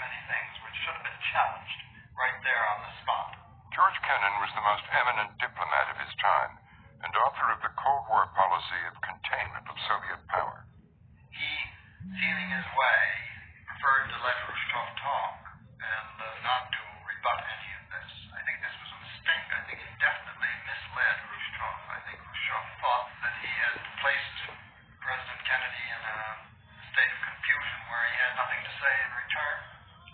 many things which should have been challenged right there on the spot. George Kennan was the most eminent diplomat of his time and author of the Cold War policy of containment of Soviet power. He, feeling his way, preferred to let Khrushchev talk and not to rebut any of this. I think this was a mistake. I think he definitely misled Khrushchev. I think Khrushchev thought that he had placed President Kennedy in a state of confusion where he had nothing to say in return.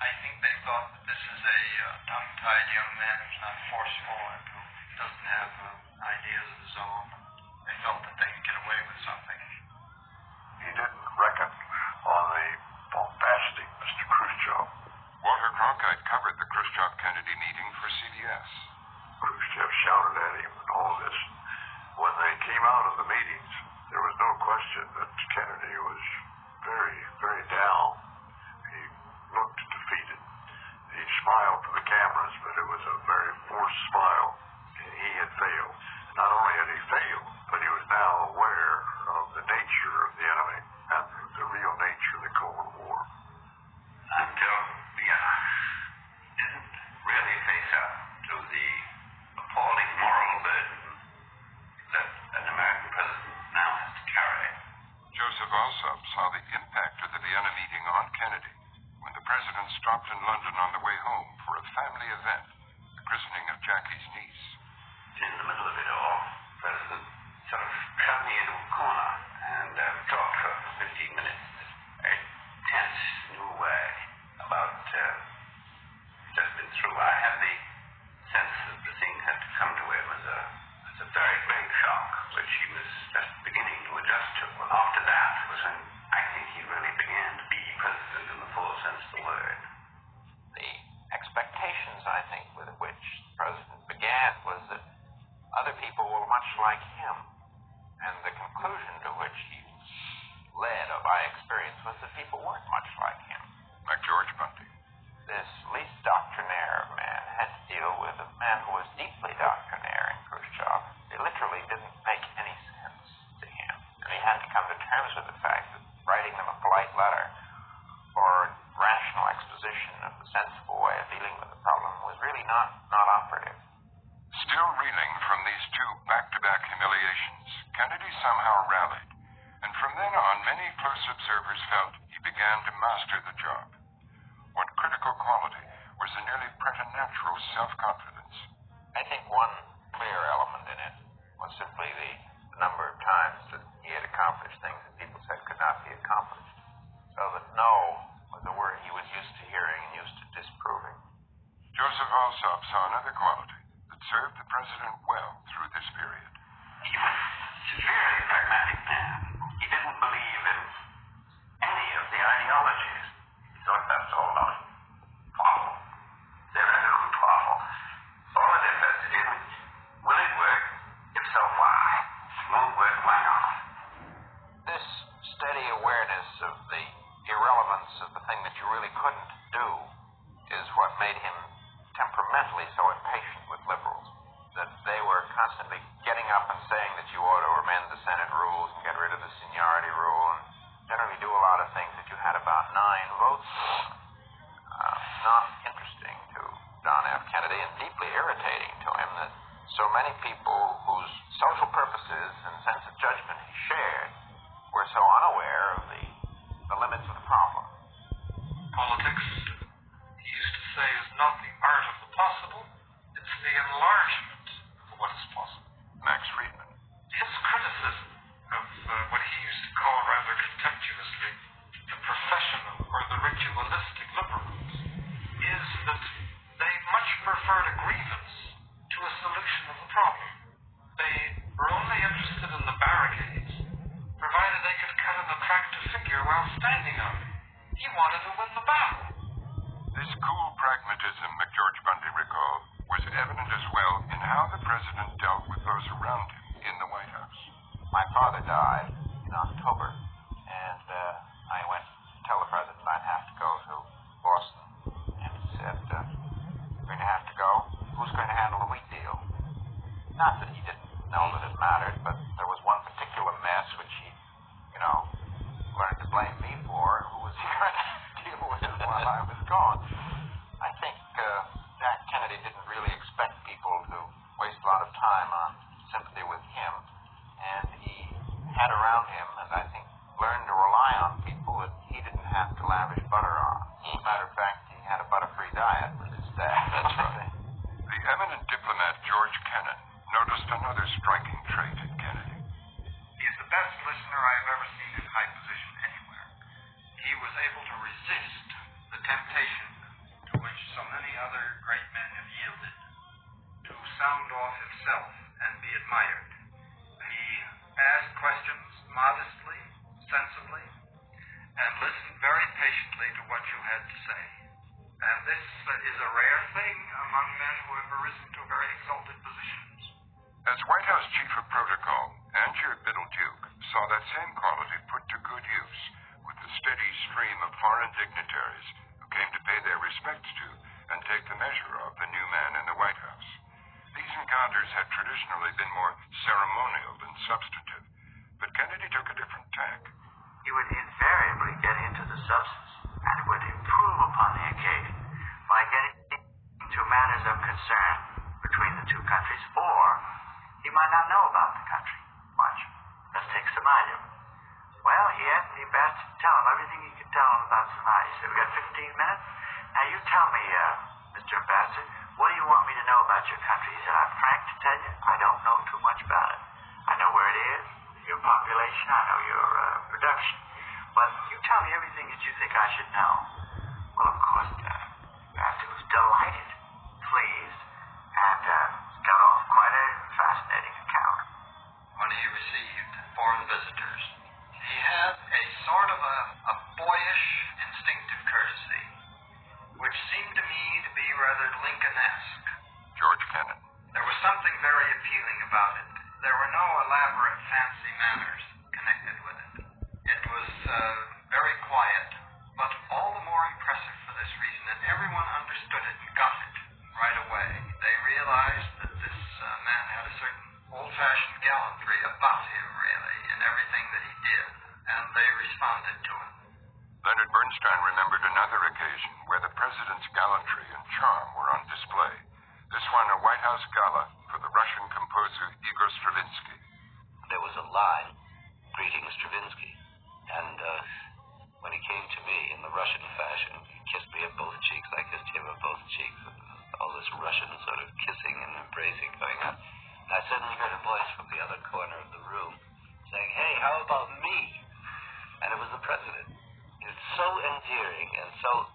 I think they thought that this is a tongue-tied young man who's not forceful and who doesn't have ideas of his own. They felt that they could get away with something. He didn't reckon on the bombastic Mr. Khrushchev. Walter Cronkite covered the Khrushchev-Kennedy meeting for CBS. Khrushchev shouted at him and all this. When they came out of the meetings, there was no question that Kennedy was very, very down. He looked defeated. He smiled for the cameras, but it was a very forced smile. He had failed. Not only had he failed, but he was now aware of the nature of the enemy and the real nature of the Cold War. Until Vienna didn't really face up to the appalling moral burden that an American president now has to carry. Joseph Alsop saw the impact of the Vienna meeting on Kennedy when the president stopped in London on the way home for a family event, the christening of Jackie's niece. In the middle of it all, the president sort of shoved me into a corner and talked for 15 minutes in this very tense, new way about just been through. I had the sense that the thing had to come to him as a very great shock, which he was just beginning to adjust to. And after that was when I think he really began to be president in the full sense of the word. The expectations, I think, with which the president began was that other people were much like him. And the conclusion to which he led, or by experience, was that people weren't much like him. Like George Bundy. This least doctrinaire man had to deal with a man who was deeply doctrinaire in Khrushchev. It literally didn't make any sense to him. And he had to come to terms with the fact that writing them a polite letter or rational exposition of the sensible way of dealing with the problem was really not operative. Still reeling from these two back-to-back humiliations, Kennedy somehow rallied. And from then on, many close observers felt he began to master the job. One critical quality was the nearly preternatural self-confidence. I think one clear element in it was simply the number of times that he had accomplished things that people said could not be accomplished. So that no was a word he was used to hearing and used to disproving. Joseph Alsop saw another quality that served the president well through this period. He was a severely pragmatic man. He didn't believe in any of the ideologies. He thought that's all not follow. They're good follow. All it invested in, will it work? If so, why? Won't work, why not? This steady awareness of the irrelevance of the thing that you really couldn't do is what made him temperamentally so impatient with liberals, that they were constantly getting up and saying that you ought to amend the Senate rules and get rid of the seniority rule and generally do a lot of things that you had about 9 votes. Not interesting to John F. Kennedy and deeply irritating to him that so many people whose social purposes and sense of judgment he shared were so unaware of the limits of the problem. Politics, he used to say, is not the art of the possible, it's the enlargement of what is possible. Max Friedman. His criticism of what he used to call rather contemptuously the professional or the ritualistic liberals is that they much preferred a grievance to a solution of the problem. They were only interested in the barricades, provided they could cut an attractive figure while standing on it. He wanted to win the battle. This cool pragmatism, McGeorge Bundy recalled, was evident as well in how the president dealt with those around him in the White House. My father died in October, and I went to tell the president I'd have to go to Boston. And he said, "You're going to have to go? Who's going to handle the wheat deal?" Not that he didn't know that it mattered, but there was one particular mess which he, learned to blame me for. Who was he going to deal with while I was gone? patiently to what you had to say. And this is a rare thing among men who have arisen to very exalted positions. As White House Chief of Protocol, Andrew Biddle-Duke saw that same quality put to good use with the steady stream of foreign dignitaries who came to pay their respects to and take the measure of the new man in the White House. These encounters had traditionally been more ceremonial than substantive, but Kennedy took a different tack. He would invariably get into the substance and would improve upon the occasion by getting to matters of concern between the two countries, or he might not know about the country much. Let's take Somalia. Well, he asked me best to tell him everything he could tell him about Somalia. He said, "We got 15 minutes. Now you tell me, Mr. Ambassador, what do you want me to know about your country?" He said, "I'm frank to tell you, I don't know too much about it. I know where it is, your population, I know your production. But you tell me everything that you think I should know." Well, of course, Ambassador was delighted, pleased, and got off quite a fascinating account. When he received foreign visitors, he had a sort of a boyish, instinctive courtesy, which seemed to me to be rather Lincoln-esque. George Kennan. There was something very appealing about it. There were no elaborate fancy manners connected with it. It was very quiet, but all the more impressive for this reason that everyone understood it and got it right away. They realized that this man had a certain old-fashioned gallantry about him, really, in everything that he did, and they responded to it. Leonard Bernstein remembered another occasion where the president's gallantry and charm were on display. This one a White House gala for the Russian composer Igor Stravinsky. There was a line greeting Stravinsky, and when he came to me in the Russian fashion, he kissed me at both cheeks. I kissed him at both cheeks. All this Russian sort of kissing and embracing going on. And I suddenly heard a voice from the other corner of the room saying, "Hey, how about me?" And it was the president. It's so endearing and so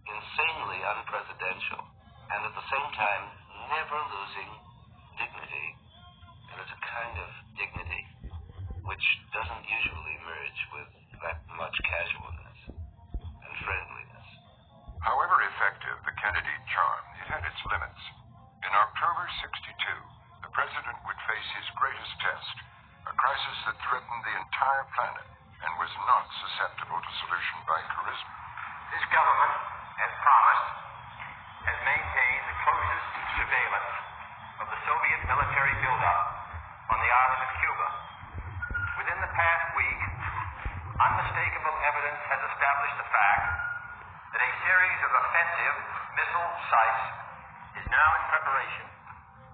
insanely unpresidential, and at the same time never losing dignity. And it's a kind of dignity which doesn't usually merge with that much casualness and friendliness. However effective the Kennedy charm, it had its limits. In October '62, the president would face his greatest test, a crisis that threatened the entire planet and was not susceptible to solution by charisma. This government, as promised, has maintained the closest surveillance of the Soviet military buildup on the island of Cuba. Within the past week, unmistakable evidence has established the fact that a series of offensive missile sites is now in preparation.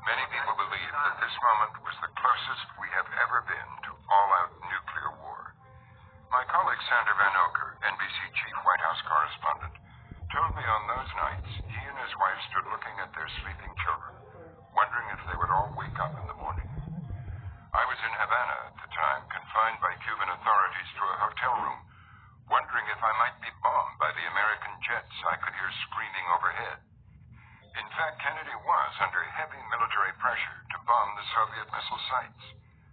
Many people believe that this moment was the closest we have ever been to all-out nuclear war. My colleague Sander Van Oker, NBC chief White House correspondent, told me on those nights he and his wife stood looking at their sleeping children, wondering if they would all wake up in the morning. I was in Havana at the time, confined by Cuban authorities to a hotel room, wondering if I might be bombed by the American jets I could hear screaming overhead. In fact, Kennedy was under heavy military pressure to bomb the Soviet missile sites,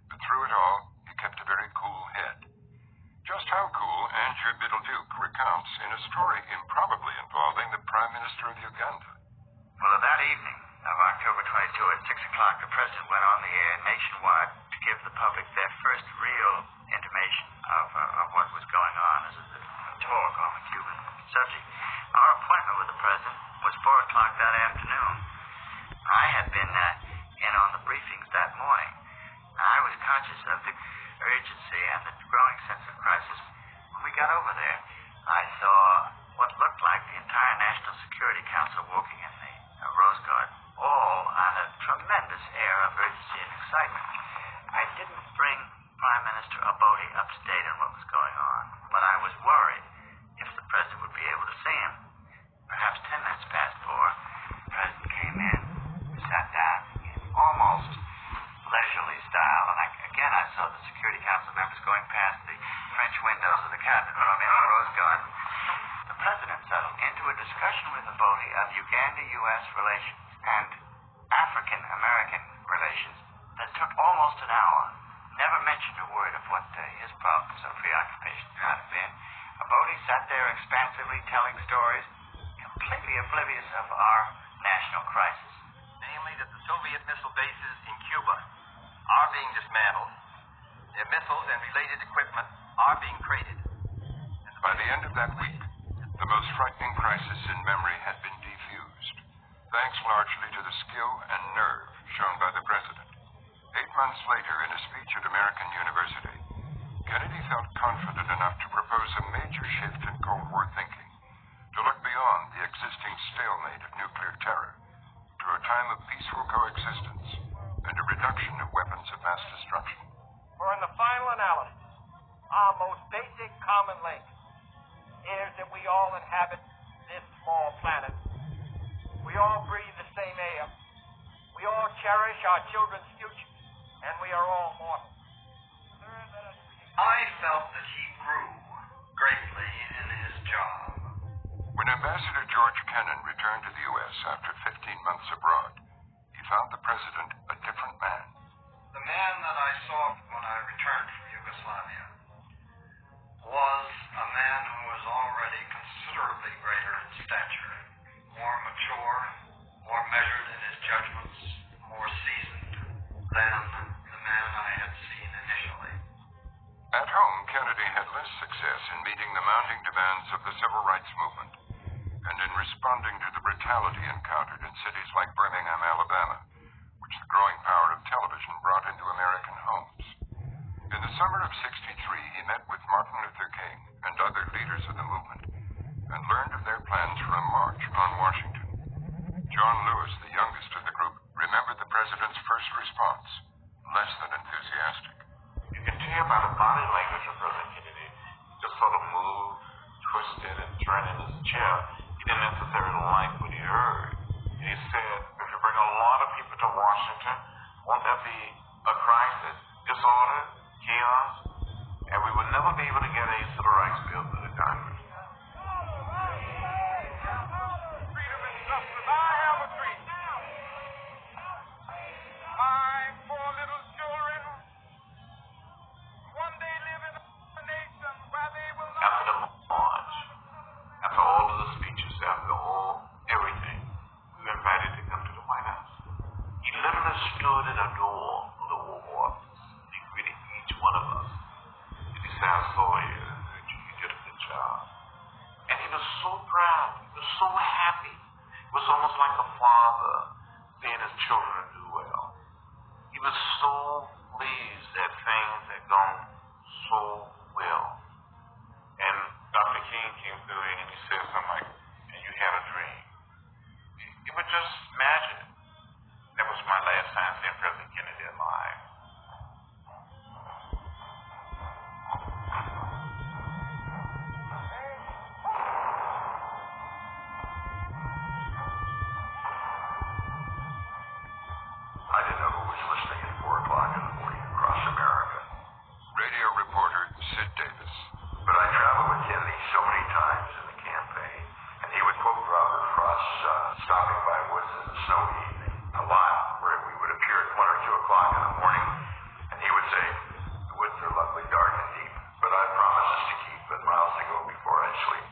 but through it all, he kept a very cool head. Just how cool Andrew Biddle-Duke recounts in a story improbably involving the Prime Minister of Uganda. Well, that evening of October 22 at 6 o'clock, the president went on the air nationwide to give the public their first real intimation of what was going on as a talk on the Cuban subject. Our appointment with the president was 4 o'clock that afternoon. I had been in on the briefings that morning. I was conscious of the urgency and the growing sense of crisis. When we got over there, I saw what looked like the entire National Security Council walking in the Rose Garden, all on a tremendous air of urgency and excitement. I didn't bring Prime Minister Obote up to date on what was going on, but I was worried if the president would be able to see him. Perhaps 10 minutes past 4, there expansively telling stories, completely oblivious of our national crisis. Namely that the Soviet missile bases in Cuba are being dismantled, their missiles and related equipment are being created. By the end of that week, the most frightening crisis in memory had been defused, thanks largely to the skill and nerve shown by the president. 8 months later, in a speech at American University, Kennedy felt confident enough to propose a major shift in Cold War thinking, to look beyond the existing stalemate of nuclear terror to a time of peaceful coexistence and a reduction of weapons of mass destruction. For in the final analysis, our most basic common link is that we all inhabit this small planet. We all breathe the same air. We all cherish our children's future, and we are all mortal. I felt that he grew greatly in his job. When Ambassador George Kennan returned to the U.S. after 15 months abroad, he found the president a different man. The man that I saw when I returned from Yugoslavia was a man who was already considerably greater in stature, more mature, more measured in his judgments, more seasoned than the man I had seen initially. At home, Kennedy had less success in meeting the mounting demands of the civil rights movement and in responding to the brutality encountered in cities like Birmingham, Alabama, which the growing power of television brought into American homes. In the summer of '63, he met with Martin Luther King and other leaders of the movement and learned of their plans for a march on Washington. John Lewis, the youngest of the group, remembered the president's first response, less than enthusiastic. You can tell by the body language of President Kennedy, just sort of moved, twisted, and turned in his chair. He didn't necessarily like what he heard. And he said, if you bring a lot of people to Washington, won't there be a crisis, disorder, chaos? And we would never be able to get a civil rights bill to the Congress. Freedom and justice, I have a dream. My poor little children one day live in a nation where they will not... After the march, after all of the speeches, after all everything, we were invited to come to the White House. He literally stood at a door of the War Office. He greeted each one of us. And he said, I saw you, and you did a good job. And he was so proud. He was so happy. It was almost like a father seeing his children do well. He was so pleased that things had gone so well. And Dr. King came through and he said something like, and you had a dream. It was just magic. That was my last time seeing President Kennedy alive. I didn't know who was listening at 4 o'clock in the morning across America. Radio reporter Sid Davis. But I traveled with Kennedy so many times in the campaign, and he would quote Robert Frost's Stopping by Woods in the Snowy Evening a lot, where we would appear at 1 or 2 o'clock in the morning, and he would say, the woods are lovely, dark and deep, but I promises to keep and miles to go before I sleep.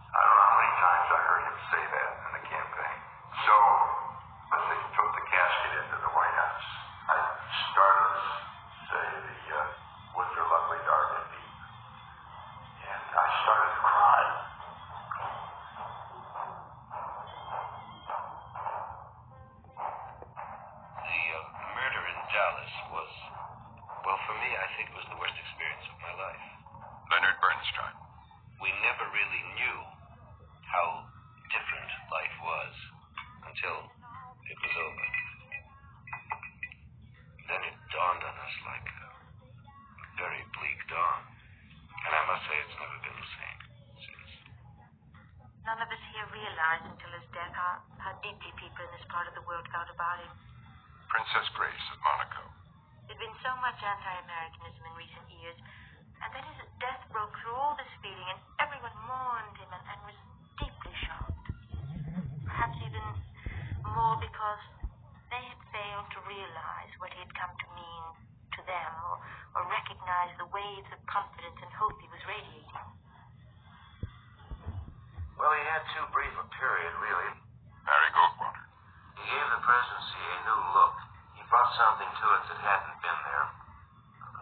I don't know how many times I heard him say that in the campaign. So, as they took the casket into the White House, I started to say the woods are lovely, dark and deep. And I started to cry. The murder in Dallas was, well, for me, I think it was the worst experience of my life. Leonard Bernstein. We never really knew how different life was until it was over. Then it dawned on us like a very bleak dawn. And I must say it's never been the same since. None of us here realized until his death how deeply people in this part of the world felt about him. Princess Grace of Monaco. There'd been so much anti-Americanism in recent years, and then his death broke through all this feeling, and everyone mourned him and was deeply shocked. Perhaps even more because they had failed to realize what he had come to mean to them, or recognize the waves of confidence and hope he was radiating. Well, he had too brief a period, really. Harry Goldwater. He gave the presidency a new look. He brought something to it that hadn't been there.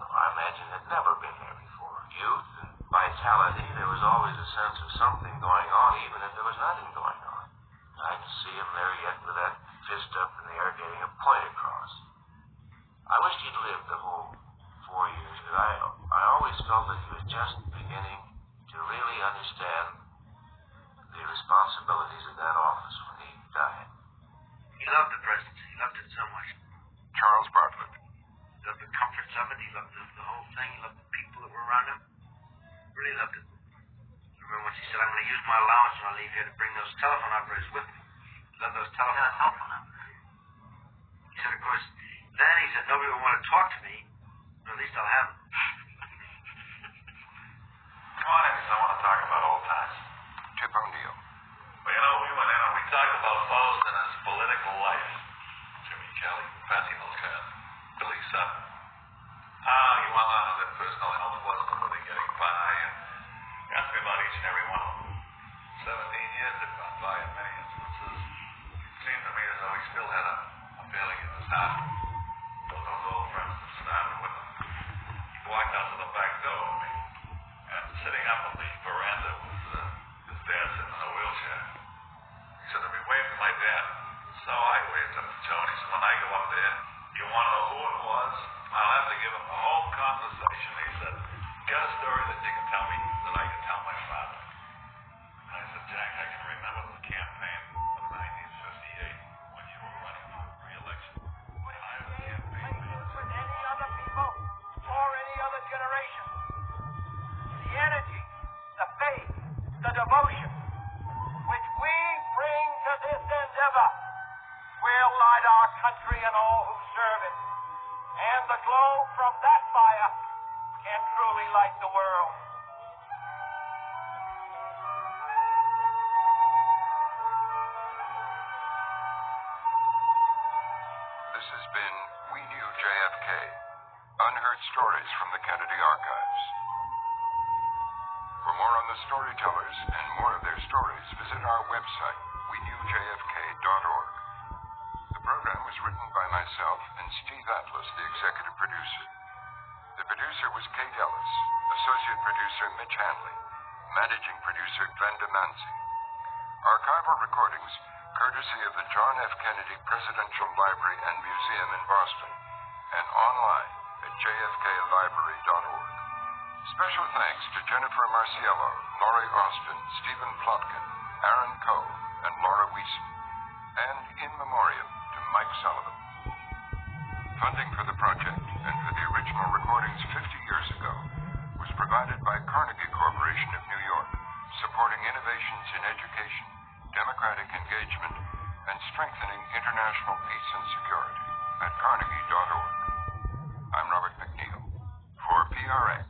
I imagine had never been there before. Youth and vitality. There was always a sense of something going on, even if there was nothing going on. I can see him there yet with that fist up in the air getting a point across. I wished he'd lived the whole 4 years, but I always felt that he was just beginning to really understand the responsibilities of that office when he died. He loved the presidency. He loved it so much. Charles Bartlett. He loved the comforts of it. He loved the whole thing. He loved the people that were around him. Really loved it. I remember when she said, I'm going to use my allowance when I leave here to bring those telephone operators with me. He loved those telephone operators. He said, of course, then he said, nobody would want to talk to me, but at least I'll have them. Come on in, I want to talk about old times. Tip O'Neill. Well, you know, we went in and we talked about Post and his political life. Jimmy Kelly, Patsy Mills-Cat, Billy Sutton. He went on with their personal health wasn't really getting by, and asked me about each and every one of them. 17 years had gone by in many instances. It seemed to me as though he still had a feeling in his heart. Those old friends that started with him. He walked out to the back door, and sitting up on the veranda was his dad sitting in a wheelchair. He said to me, wave to my dad. So I waved up to Tony. So when I go up there, you want to know who it was? I'll have to give him the whole conversation. He said, get a story that you can tell me that I can tell my father. And I said, Jack, I can remember the campaign of 1958 when you were running for re-election. And I was campaign manager. With any other people or any other generation. The energy, the faith, the devotion which we bring to this endeavor will light our country and all who serve it. And the glow from that fire can truly light the world. This has been We Knew JFK, unheard stories from the Kennedy Archives. For more on the storytellers and more of their stories, visit our website, wenewjfk.org. The program was written by myself and Steve Atlas, the executive producer. The producer was Kate Ellis, associate producer Mitch Hanley, managing producer Glenda Manzi. Archival recordings courtesy of the John F. Kennedy Presidential Library and Museum in Boston, and online at jfklibrary.org. Special thanks to Jennifer Marciello, Laurie Austin, Stephen Plotkin, Aaron Coe, and Laura Wiesen, and in memoriam to Mike Sullivan. Funding for the project and for the original recordings 50 years ago was provided by Carnegie Corporation of New York, supporting innovations in education, democratic engagement, and strengthening international peace and security at carnegie.org. I'm Robert McNeil for PRX.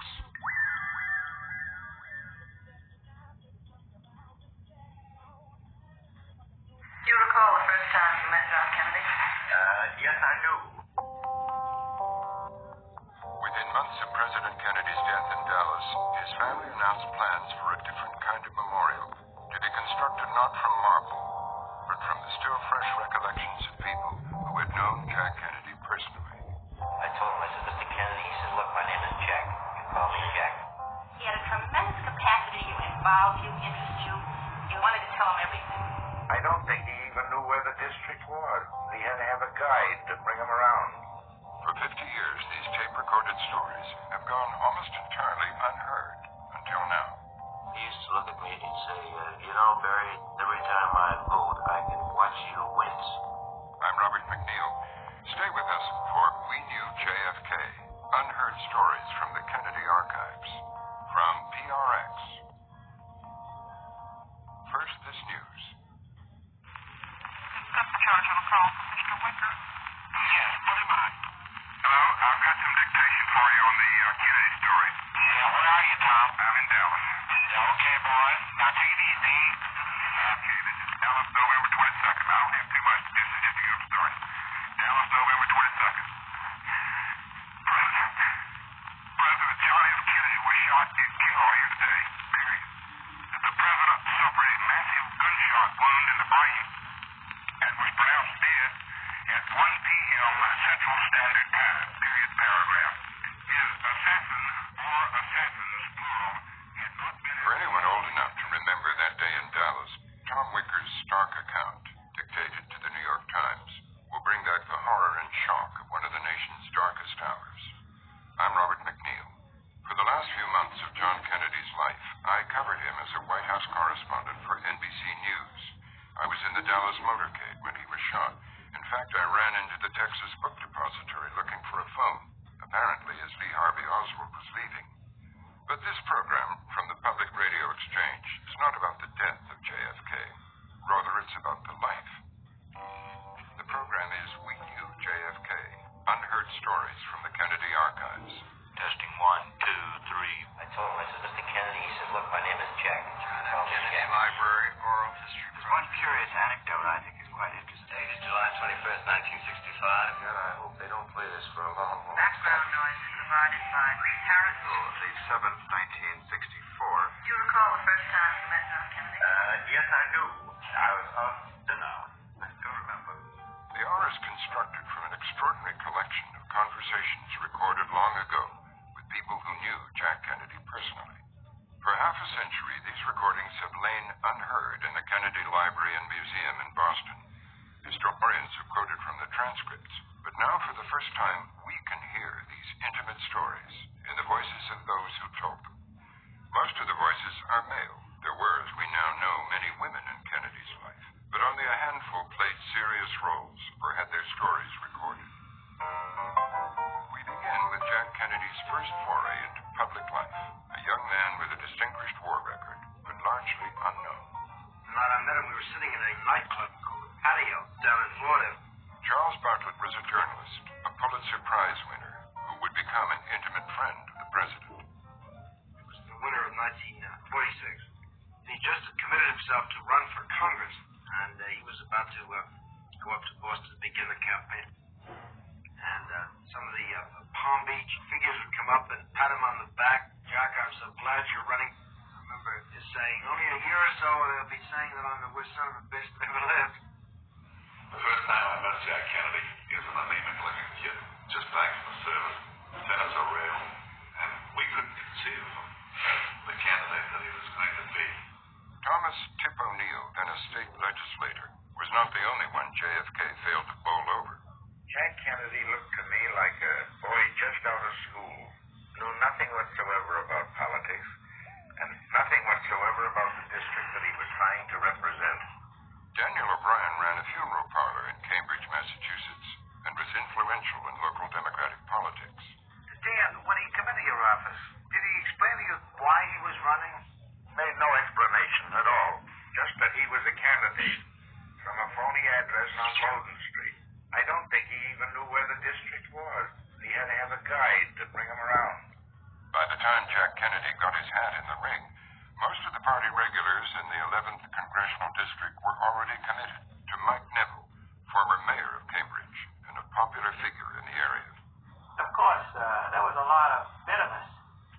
Do you recall the first time you met John Kennedy? Yes, I do. Within months of President Kennedy's death in Dallas, his family announced plans for a different kind of memorial to be constructed not from marble, but from the still fresh recollections of people who had known Jack Kennedy personally. I told him, I said, Mr. Kennedy, he says, look, my name is Jack. You call me Jack. He had a tremendous capacity to involve you, interest you. You wanted to tell him everything. I don't think he even knew where the district was. He had to have a guide to bring him around. For 50 years, these tape-recorded stories have gone almost entirely unheard until now. He used to look at me and he'd say, you know, Barry, every time I vote, I can watch you wince. I'm Robert McNeil. Stay with us for We Knew JFK, unheard stories from the Kennedy Archives. From PRX. First, this news. Charge on the call. Mr. Wicker? Yes, what am I? Hello, I've got some dictation for you on the Kennedy story. Yeah, where are you, Tom? I'm in Dallas. Okay, boy. Now take it easy. Okay, this is Dallas, November 22nd. I don't have too much. This is just to get them started. Dallas, November 22nd. President John F. Kennedy was shot and killed here today. Period. The president suffered a massive in the brain and was pronounced dead at 1 p.m. Central Standard Time, period paragraph. His assassin, or assassins plural, had not been... For anyone old enough to remember that day in Dallas, Tom Wicker's stark account, dictated to the New York Times, will bring back the horror and shock of one of the nation's darkest hours. I'm Robert McNeil. For the last few months of John Kennedy's life, I covered him as a White House correspondent for NBC News. I was in the Dallas motorcade when he was shot. In fact, I ran into the Texas Book Depository looking for a phone, apparently as Lee Harvey Oswald was leaving. But this program from the Public Radio Exchange is not about the death of JFK. Rather, it's about the life. The program is We Knew JFK, unheard stories from the Kennedy archives. Testing 1, 2, 3. I told him, I said, Mr. Kennedy, he said, look, my name is Jack. John F. Kennedy Library, Oral History. There's one curious anecdote I think is quite interesting. Dated July 21st, 1965. God, I hope they don't play this for a long, long Background noise is provided by Reed Harris. May 7th, 1964. Do you recall the first time you met John Kennedy? Yes, I do. I was on dinner. I still remember. The hour is constructed from an extraordinary collection of conversations recorded long ago with people who knew Jack Kennedy personally. For half a century, these recordings have lain unheard in the Kennedy Library and Museum in Boston. Historians have quoted from the transcripts, but now for the first time, we can hear these intimate stories in the voices of those who told them. Most of the voices are male. There were, as we now know, many women in Kennedy's life, but only a handful played serious roles or had their stories recorded. We begin with Jack Kennedy's first foray into public life, a young man with a distinguished war record, but largely unknown. The night I met him, we were sitting in a nightclub called the Patio down in Florida. Charles Bartlett was a journalist, a Pulitzer Prize winner, who would become an intimate friend of the president. It was the winter of 1946. He just committed himself to run for Congress, and he was about to go up to Boston to begin the campaign. And some of the Palm Beach figures would come up and pat him on the back. Jack, I'm so glad you're running. I remember just saying, only a year or so they'll be saying that I'm the worst son of a bitch that ever lived. The first time I met Jack Kennedy, he was an anemic-looking kid, just back from the service, Senator Rail, and we couldn't conceive of him as the candidate that he was going to be. Thomas Tip O'Neill, then a state legislator, was not the only one JFK failed to bowl over. Jack Kennedy looked to me like a boy just out of school, knew nothing whatsoever about politics, and nothing whatsoever about the district that he was trying to represent. Daniel O'Brien ran a funeral parlor in Cambridge, Massachusetts, and was influential in local Democratic politics. Dan, when he came into your office, did he explain to you why he was running? Made no explanation at all. Just that he was a candidate from a phony address on Loden Street. I don't think he even knew where the district was. He had to have a guide to bring him around. By the time Jack Kennedy got his hat in the ring, most of the party regulars in the 11th Congressional District were already committed to Mike Neville, former mayor of Cambridge, and a popular figure in the area. Of course, there was a lot of bitterness.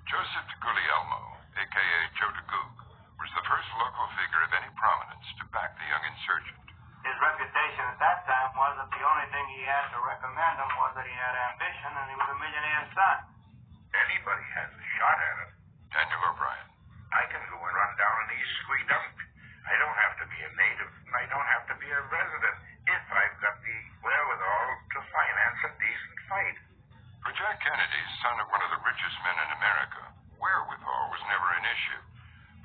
Joseph Guglielmo, a.k.a. Joe DeGoog, was the first local figure of any prominence to back the young insurgent. His reputation at that time was that the only thing he had to recommend him was that he had ambition and he was a millionaire's son. Anybody has a shot at it. Daniel O'Brien. I can go and run down an East Squedunk. I don't have to be a native, and I don't have to be a resident if I've got the wherewithal to finance a decent fight. For Jack Kennedy, son of one of the richest men in America, wherewithal was never an issue.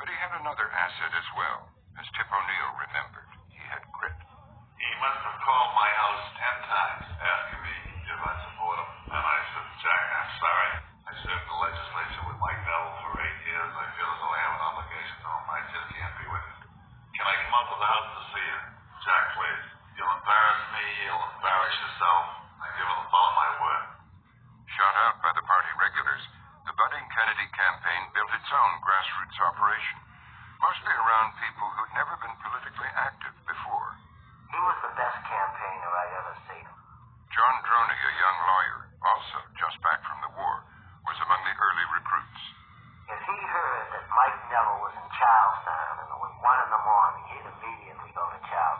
But he had another asset as well. As Tip O'Neill remembered, he had grit. He must have called my house 10 times asking me if I support him. And I said, Jack, I'm sorry. I served in the legislature with Mike Neville for 8 years. I feel as though I have an obligation to him. I just can't be with him. Can I come up to the house to see you? Jack, please. You'll embarrass me. You'll embarrass yourself. I give him my word. Shot out by the party regulars, the budding Kennedy campaign built its own grassroots operation, mostly around people who'd never been politically active before. He was the best campaigner I'd ever seen. John Droney, a young lawyer, also just back from the war, was among the early recruits. If he heard that Mike Neville was in Charlestown and it was 1 in the morning, he'd immediately go to Charlestown.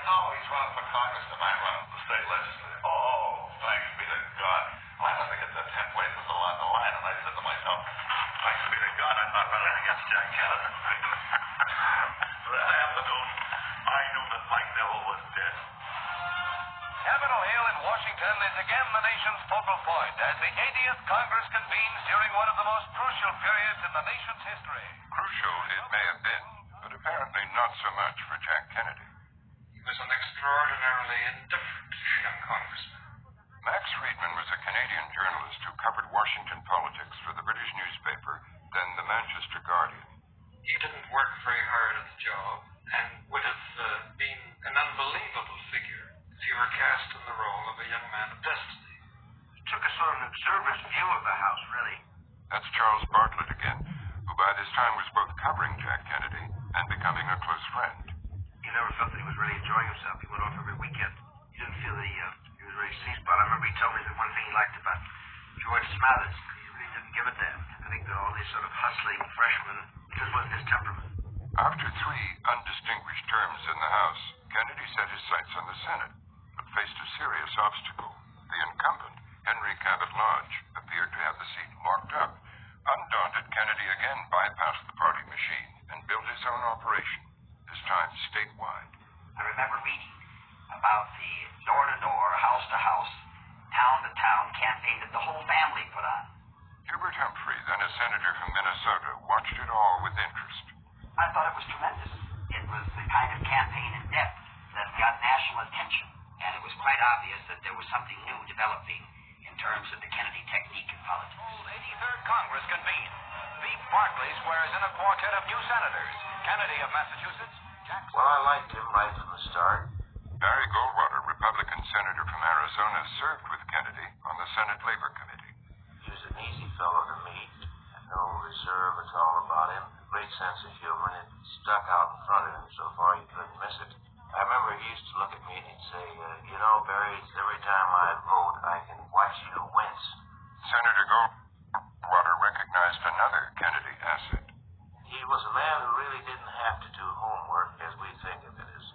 No, he's running for Congress tonight, running for the state legislature. Oh, thanks be to God. I thought to get that 10th weight was along the line, and I said to myself, thanks be to God, I'm not running against Jack Kennedy. That afternoon, I knew that Mike Neville was dead. Capitol Hill in Washington is again the nation's focal point as the 80th Congress convenes during one of the most crucial periods in the nation's history. Crucial it may have been, but apparently not so much for Jack Kennedy. He was an extraordinarily indifferent young congressman. Max Friedman was a Canadian journalist who covered Washington politics for the British newspaper, then the Manchester Guardian. He didn't work very hard at the job and would have been an unbelievable figure if he were cast in the role of a young man of destiny. He took a sort of an observer's view of the House, really. That's Charles Bartlett again, who by this time was both covering Jack Kennedy and becoming a close friend. He never felt that he was really enjoying himself. He went off every weekend. He didn't feel that he was really seized by it. I remember he told me that one thing he liked about George Smathers, he really didn't give a damn. I think that all these sort of hustling freshmen, it just wasn't his temperament. After 3 undistinguished terms in the House, Kennedy set his sights on the Senate, but faced a serious obstacle. The incumbent, Henry Cabot Lodge, appeared to have the seat locked up. Undaunted, Kennedy again bypassed the party machine and built his own operation, this time statewide. I remember reading about the door-to-door, house-to-house, town-to-town campaign that the whole family put on. Hubert Humphrey, then a senator from Minnesota, watched it all with interest. I thought it was tremendous. It was the kind of campaign in depth that got national attention, and it was quite obvious that there was something new developing in terms of the Kennedy technique in politics. The 83rd Congress convened. Beat Barclay swears in a quartet of new senators. Kennedy of Massachusetts, Jackson. Well, I liked him right from the start. Barry Goldwater, Republican senator from Arizona, served with Kennedy on the Senate Labor Committee. He was an easy fellow to meet. No reserve at all about him. Great sense of humor, and it stuck out in front of him so far you couldn't miss it. I remember he used to look at me and he'd say, you know, Barry, every time I vote, I can watch you wince. Senator Goldwater recognized another Kennedy asset. He was a man who really didn't have to do homework as we think of it as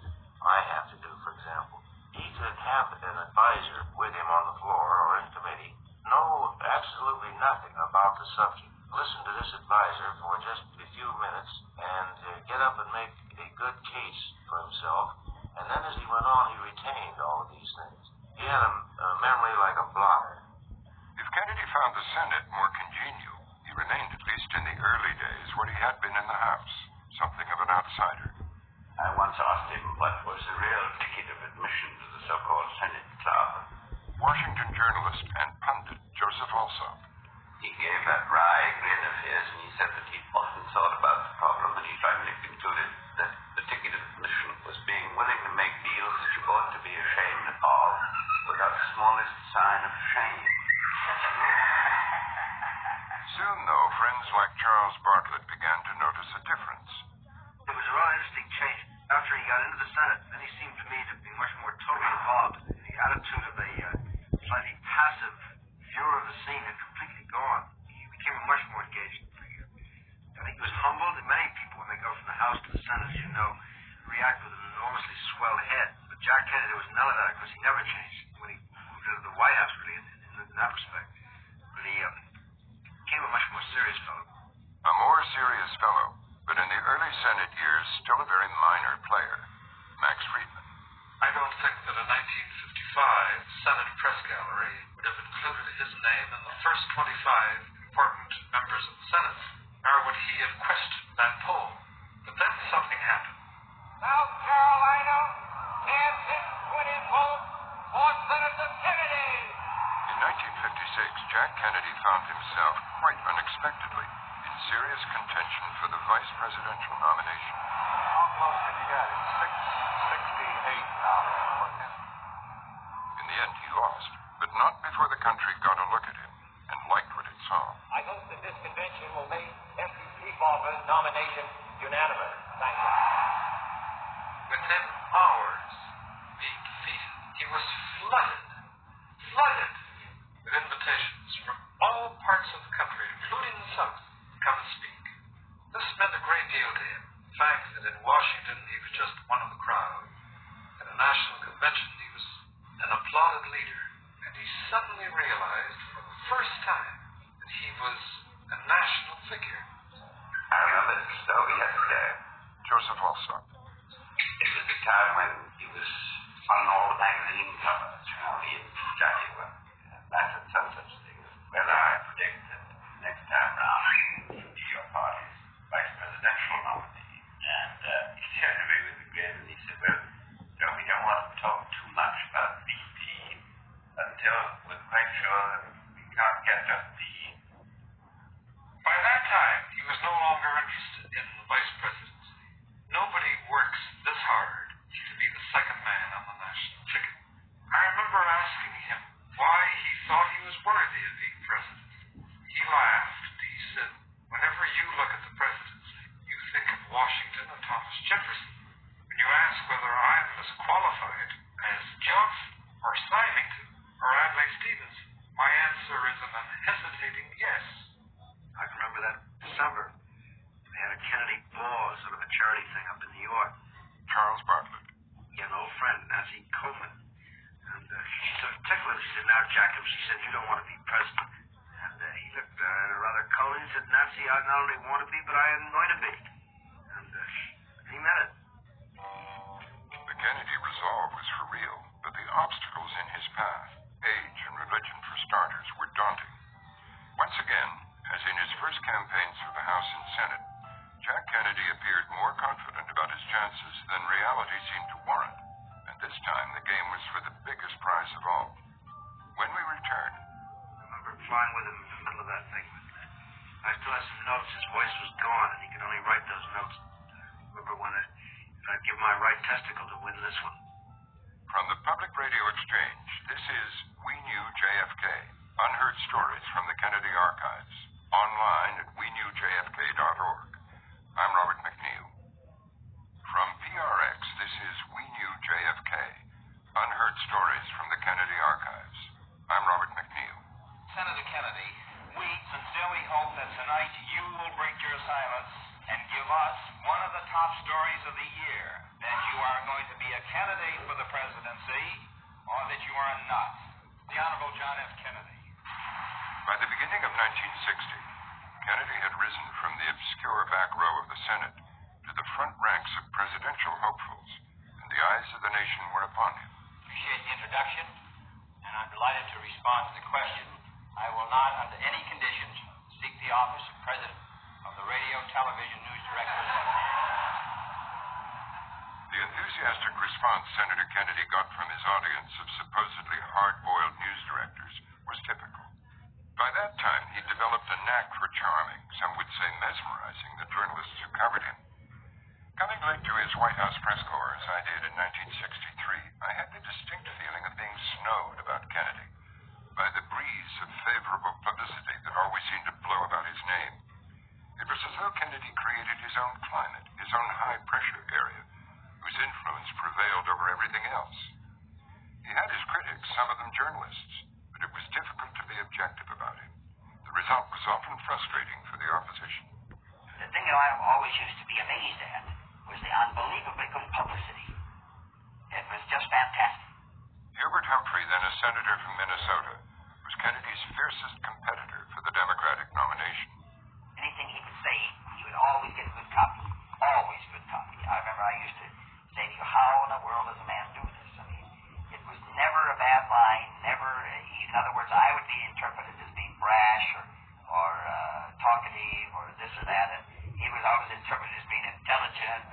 I have to do, for example. He could have an advisor with him on the floor or in committee, know absolutely nothing about the subject. Listen to this advisor for just a few minutes and get up and make a good case for himself. And then as he went on, he retained all of these things. He had a memory like a blotter. If Kennedy found the Senate more congenial, he remained, at least in the early days, what he had been in the House, something of an outsider. I once asked him what was the real ticket of admission to the so-called Senate Club. Washington journalist and pundit Joseph Alsop. He gave that wry grin of his, and he said that he'd often thought about the problem, and he finally concluded that the ticket of admission was being willing to make deals that you ought to be ashamed of without the smallest sign of shame. Soon, though, friends like Charles Bartlett began to notice a difference. It was a rather interesting change after he got into the Senate. Then he seemed to me to be much more totally involved. The attitude of a slightly passive viewer of the scene had completely gone. He became a much more engaged figure. I think he was humbled, and many people, when they go from the House to the Senate, as you know, react with an enormously swelled head. But Jack Kennedy was none of that, because he never changed when he moved into the White House, really, in that respect. But he became a much more serious fellow. A more serious fellow, but in the early Senate years, still a very minor player. Max Friedman. I don't think that a 1955 Senate press gallery would have included his name in the first 25 important members of the Senate, nor would he have questioned that poll. But then something happened. South Carolina, Kansas, 20 votes for Senator Kennedy. In 1956, Jack Kennedy found himself, quite unexpectedly, in serious contention for the vice presidential nomination. How close did you get? 668 now. In the end, he lost, but not before the country got a look at him and liked what it saw. I hope that this convention will make M.P. Kefauver's nomination unanimous. Thank you. Within hours of being defeated, he was flooded with invitations from all parts of the country, including the South, to come and speak. This meant a great deal to him. The fact that in Washington he was just one of the crowd, and in national convention, he was an applauded leader, and he suddenly realized for the first time that he was a national figure. I remember the Soviet Joseph Alsop. It was the time when he was on all the magazine covers, he and Jackie were. I said some such things. Well, I predict that next time round he'll be your party's vice presidential nominee. And he turned to me with a grin and he said, well, we don't want to talk too much about VP until we're quite sure that we can't get just V. By that time, he was no longer interested in the vice presidency. Nobody works this hard to be the second man on the national ticket. I remember asking him why he thought he was worthy of being president. He laughed. He said, whenever you look at the presidency, you think of Washington and Thomas Jefferson. When you ask whether I'm as qualified as Johnson or Symington or Adlai Stevenson, my answer is an unhesitating yes. I can remember that December. They had a Kennedy ball, sort of a charity thing up in New York. Charles Bartlett. He had an old friend, Nancy Coleman. And she took a tickler. She said, now, Jacob, she said, you don't want to be president. And he looked rather cold. He said, Nancy, I not only want to be, but I am going to be. And he meant it. The Kennedy resolve was for real, but the obstacles in his path, age and religion for starters, were daunting. Once again, as in his first campaigns for the House and Senate, Jack Kennedy appeared more confident about his chances than reality seemed to warrant, and this time the game was for the biggest prize of all. When we return... I remember flying with him in the middle of that thing. I still had some notes. His voice was gone, and he could only write those notes. I remember when I'd give my right testicle to win this one. From the Public Radio Exchange, this is We Knew JFK, unheard stories from the Kennedy archives. Online at wenewjfk.org. I'm Robert McNeil. From PRX, this is We Knew JFK, unheard stories from the Kennedy archives. I'm Robert McNeil. Senator Kennedy, we sincerely hope that tonight you will break your silence and give us one of the top stories of the year, that you are going to be a candidate for the presidency or that you are not. The Honorable John F. Kennedy. By the beginning of 1960, Kennedy had risen from the obscure back row of the Senate to the front ranks of presidential hopefuls, and the eyes of the nation were upon him. Appreciate the introduction, and I'm delighted to respond to the question. I will not, under any conditions, seek the office of President of the Radio Television News Director. The enthusiastic response Senator Kennedy got from his audience of supposedly hard-boiled news directors was typical. By that time, he'd developed a knack for charming, some would say mesmerizing, the journalists who covered him. Coming late to his White House press corps, as I did in 1963, I had the distinct feeling of being snowed about Kennedy by the breeze of favorable publicity that always seemed to blow about his name. It was as though Kennedy created his own climate, his own high-pressure area, whose influence prevailed over everything else. He had his critics, some of them journalists, but it was difficult to be objective about him. The result was often frustrating for the opposition. The thing that I always used to be amazed at was the unbelievably good publicity. It was just fantastic. Hubert Humphrey, then a senator from Minnesota, was Kennedy's fiercest competitor for the Democratic nomination. Anything he would say, he would always get good copy. Always good copy. I remember I used to say to you, how in the world does a man do this? I mean, it was never a bad line, never, in other words, I would be interpreted as being brash or talkative or this or that, and he was always interpreted as being intelligent,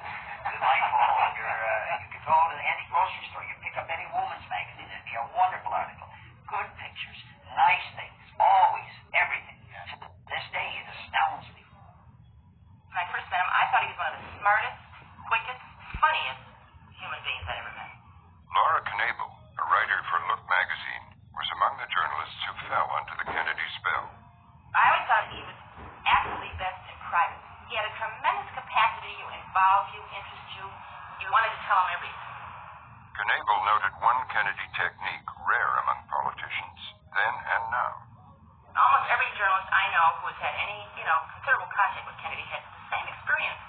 delightful. You could go to any grocery store, you pick up any woman's magazine, it'd be a wonderful article. Good pictures, nice things, always, everything. This day, it astounds me. When I first met him, I thought he was one of the smartest, quickest, funniest human beings I ever met. Laura Knabel, a writer for Look magazine, was among the journalists who fell under the Kennedy spell. I always thought he was absolutely best in private. He had a tremendous capacity to involve you, interest you. You wanted to tell him everything. Knabel noted one Kennedy technique rare among politicians, then and now. Almost every journalist I know who has had any, considerable contact with Kennedy had the same experience.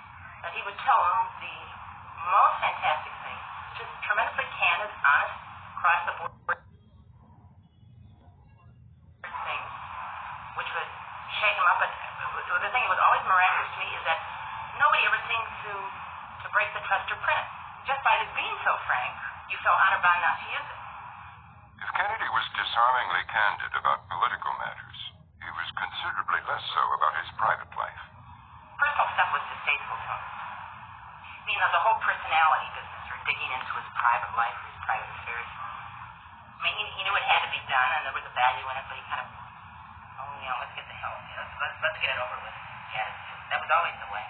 That he would tell them the most fantastic things, just tremendously candid, Dr. Prince. Just by his being so frank, you felt honor bound not to use it. If Kennedy was disarmingly candid about political matters, he was considerably less so about his private life. Personal stuff was distasteful to him. You know, the whole personality business, or digging into his private life or his private affairs. I mean, he knew it had to be done, and there was a value in it, but he kind of, let's get the hell, let's get it over with. Attitude. That was always the way.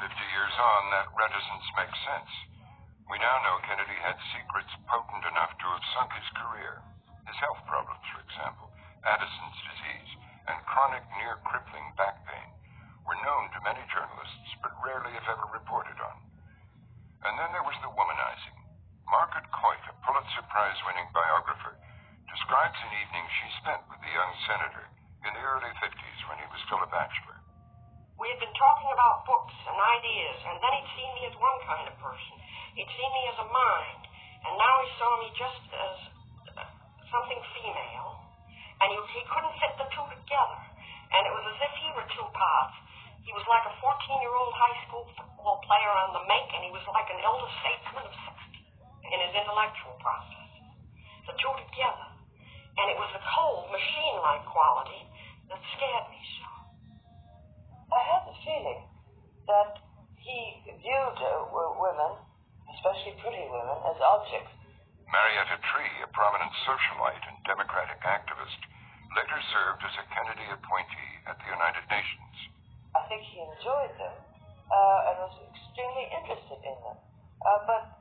50 years on, that reticence makes sense. We now know Kennedy had secrets potent enough to have sunk his career. His health problems, for example, Addison's disease, and chronic near-crippling back pain were known to many journalists, but rarely if ever reported on. And then there was the womanizing. Margaret Coit, a Pulitzer Prize-winning biographer, describes an evening she spent with the young senator in the early 50s when he was still a bachelor. We had been talking about books and ideas, and then he'd seen me as one kind of person. He'd seen me as a mind, and now he saw me just as something female, and he couldn't fit the two together. And it was as if he were two parts. He was like a 14-year-old high school football player on the make, and he was like an elder statesman of 60 in his intellectual process. The two together. And it was the cold, machine-like quality that scared me so. I had the feeling that he viewed women, especially pretty women, as objects. Marietta Tree, a prominent socialite and Democratic activist, later served as a Kennedy appointee at the United Nations. I think he enjoyed them and was extremely interested in them. But